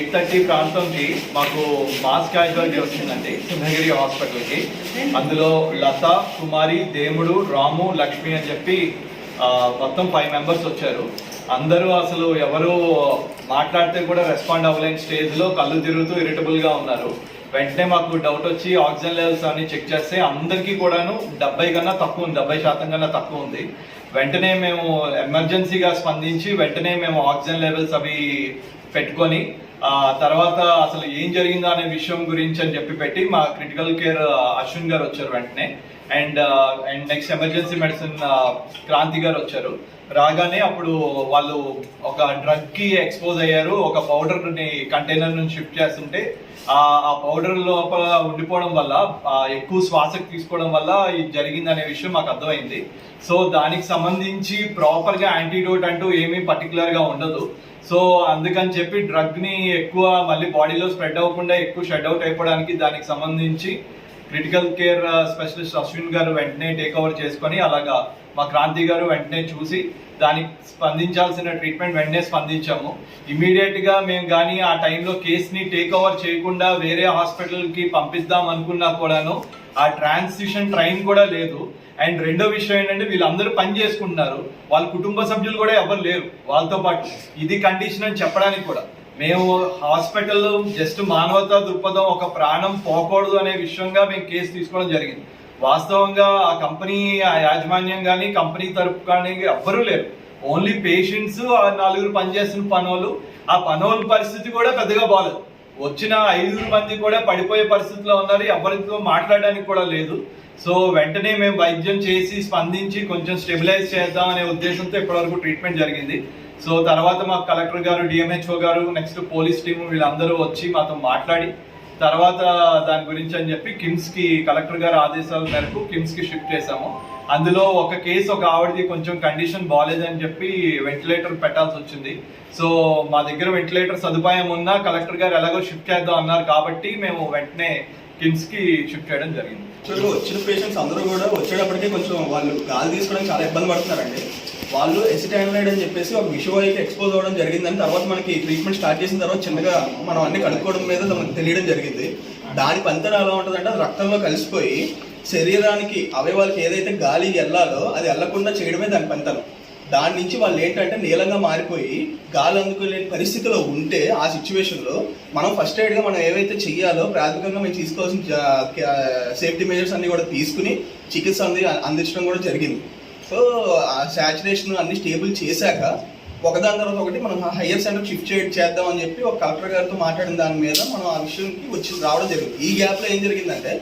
8:30 ప్రాంతంకి మాకు mass casualty వచ్చిందండి సింహగిరి హాస్పిటల్కి. అందులో లత, కుమారి, దేముడు, రాము, లక్ష్మి అని చెప్పి మొత్తం 5 మెంబర్స్ వచ్చారు. అందరూ అసలు ఎవరు మాట్లాడితే కూడా రెస్పాండ్ అవ్వలేని స్టేజ్లో కళ్ళు తిరుగుతూ ఇరిటబుల్గా ఉన్నారు. వెంటనే మాకు డౌట్ వచ్చి ఆక్సిజన్ లెవెల్స్ అన్ని చెక్ చేస్తే అందరికీ కూడాను 70 కన్నా తక్కువ ఉంది, 70% కన్నా తక్కువ ఉంది. వెంటనే మేము ఎమర్జెన్సీగా స్పందించి వెంటనే మేము ఆక్సిజన్ లెవెల్స్ అవి పెట్టుకొని తర్వాత అసలు ఏం జరిగిందో అనే విషయం గురించి అని చెప్పి పెట్టి మా క్రిటికల్ కేర్ అశ్విన్ గారు వచ్చారు వెంటనే. And next emergency medicine Kranthi గారు వచ్చారు. రాగానే అప్పుడు వాళ్ళు ఒక డ్రగ్ కి ఎక్స్పోజ్ అయ్యారు. ఒక పౌడర్ ని కంటైనర్ నుంచి షిఫ్ట్ చేస్తుంటే ఆ పౌడర్ లోపల ఉండిపోవడం వల్ల ఎక్కువ శ్వాసకు తీసుకోవడం వల్ల ఇది జరిగిందనే విషయం మాకు అర్థమైంది. సో దానికి సంబంధించి ప్రాపర్ గా యాంటీడోట్ అంటూ ఏమీ పర్టికులర్ గా ఉండదు. సో అందుకని చెప్పి డ్రగ్ ని ఎక్కువ మళ్ళీ బాడీలో స్ప్రెడ్ అవ్వకుండా ఎక్కువ షెడ్ అవుట్ అయిపోవడానికి దానికి సంబంధించి క్రిటికల్ కేర్ స్పెషలిస్ట్ అశ్విన్ గారు వెంటనే టేక్ ఓవర్ చేసుకొని, అలాగా మా క్రాంతి గారు వెంటనే చూసి దానికి స్పందించాల్సిన ట్రీట్మెంట్ వెంటనే స్పందించాము. ఇమీడియట్ గా మేము కానీ ఆ టైంలో కేసుని టేక్ ఓవర్ చేయకుండా వేరే హాస్పిటల్కి పంపిద్దాం అనుకున్నా కూడాను ఆ ట్రాన్సిషన్ ట్రైన్ కూడా లేదు. అండ్ రెండో విషయం ఏంటంటే వీళ్ళందరూ పని చేసుకుంటున్నారు, వాళ్ళ కుటుంబ సభ్యులు కూడా ఎవరు లేరు వాళ్ళతో పాటు. ఇది కండిషన్ అని చెప్పడానికి కూడా మేము హాస్పిటల్లో జస్ట్ మానవతా దృక్పథం, ఒక ప్రాణం పోకూడదు అనే విషయంగా మేము కేసు తీసుకోవడం జరిగింది. వాస్తవంగా ఆ కంపెనీ ఆ యాజమాన్యం కానీ కంపెనీ తరపు కానీ ఎవ్వరూ లేరు. ఓన్లీ పేషెంట్స్, ఆ 4 పనిచేస్తున్న పనోళ్ళు. ఆ పనోళ్ళ పరిస్థితి కూడా పెద్దగా బాగలేదు. వచ్చిన 5 మంది కూడా పడిపోయే పరిస్థితిలో ఉన్నారు, ఎవరితో మాట్లాడడానికి కూడా లేదు. సో వెంటనే మేము వైద్యం చేసి స్పందించి కొంచెం స్టెబిలైజ్ చేద్దాం అనే ఉద్దేశంతో ఇప్పటివరకు ట్రీట్మెంట్ జరిగింది. సో తర్వాత మా కలెక్టర్ గారు, డిఎంహెచ్ఓ గారు, నెక్స్ట్ పోలీస్ టీము వీళ్ళందరూ వచ్చి మాతో మాట్లాడి తర్వాత దాని గురించి అని చెప్పి కిమ్స్ కి కలెక్టర్ గారి ఆదేశాల మేరకు కిమ్స్ కి షిఫ్ట్ చేశాము. అందులో ఒక కేసు, ఒక ఆవిడది కొంచెం కండిషన్ బాగాలేదని చెప్పి వెంటిలేటర్ పెట్టాల్సి వచ్చింది. సో మా దగ్గర వెంటిలేటర్ సదుపాయం ఉన్నా కలెక్టర్ గారు ఎలాగో షిఫ్ట్ చేద్దాం అన్నారు కాబట్టి మేము వెంటనే కిమ్స్ కి షిఫ్ట్ చేయడం జరిగింది. వచ్చిన పేషెంట్స్ అందరూ కూడా వచ్చేటప్పటికే కొంచెం వాళ్ళు గాలి తీసుకోవడానికి చాలా ఇబ్బంది పడుతున్నారండి. వాళ్ళు ఎసిటామినైడ్ అని చెప్పేసి ఒక విషవాయుకి ఎక్స్పోజ్ అవ్వడం జరిగిందని తర్వాత మనకి ట్రీట్మెంట్ స్టార్ట్ చేసిన తర్వాత చిన్నగా మనం అన్ని కనుక్కోవడం మీద మనకు తెలియడం జరిగింది. దాని పంతన ఎలా ఉంటుందంటే అది రక్తంలో కలిసిపోయి శరీరానికి అవయవాలకి ఏదైతే గాలి వెళ్ళాలో అది వెళ్లకుండా చేయడమే దాని పంతనం. దాని నుంచి వాళ్ళు ఏంటంటే నీలంగా మారిపోయి గాలి అందుకోలేని పరిస్థితిలో ఉంటే ఆ సిచ్యువేషన్లో మనం ఫస్ట్ ఎయిడ్గా మనం ఏవైతే చెయ్యాలో ప్రాథమికంగా మేము తీసుకోవాల్సిన సేఫ్టీ మెజర్స్ అన్ని కూడా తీసుకుని చికిత్స అందించడం కూడా జరిగింది. సో ఆ శాచురేషన్ అన్ని స్టేబుల్ చేశాక ఒకదాని తర్వాత ఒకటి మనం హయ్యర్ సెంటర్ షిఫ్ట్ చేద్దాం అని చెప్పి ఒక కలెక్టర్ గారితో మాట్లాడిన దాని మీద మనం ఆ విషయంకి రావడం జరిగింది. ఈ గ్యాప్లో ఏం జరిగిందంటే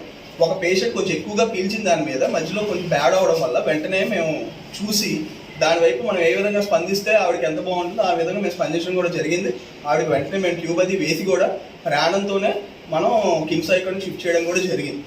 ఒక పేషెంట్ కొంచెం ఎక్కువగా పీల్చిన దాని మీద మధ్యలో కొంచెం బ్యాడ్ అవడం వల్ల వెంటనే మేము చూసి దాని వైపు మనం ఏ విధంగా స్పందిస్తే ఆవిడకి ఎంత బాగుంటుందో ఆ విధంగా మేము స్పందించడం కూడా జరిగింది. ఆవిడకి వెంటనే మేము ట్యూబ్ అది వేసి కూడా ప్రాణంతోనే మనం కిమ్స్ ఐకాన్ షిఫ్ట్ చేయడం కూడా జరిగింది.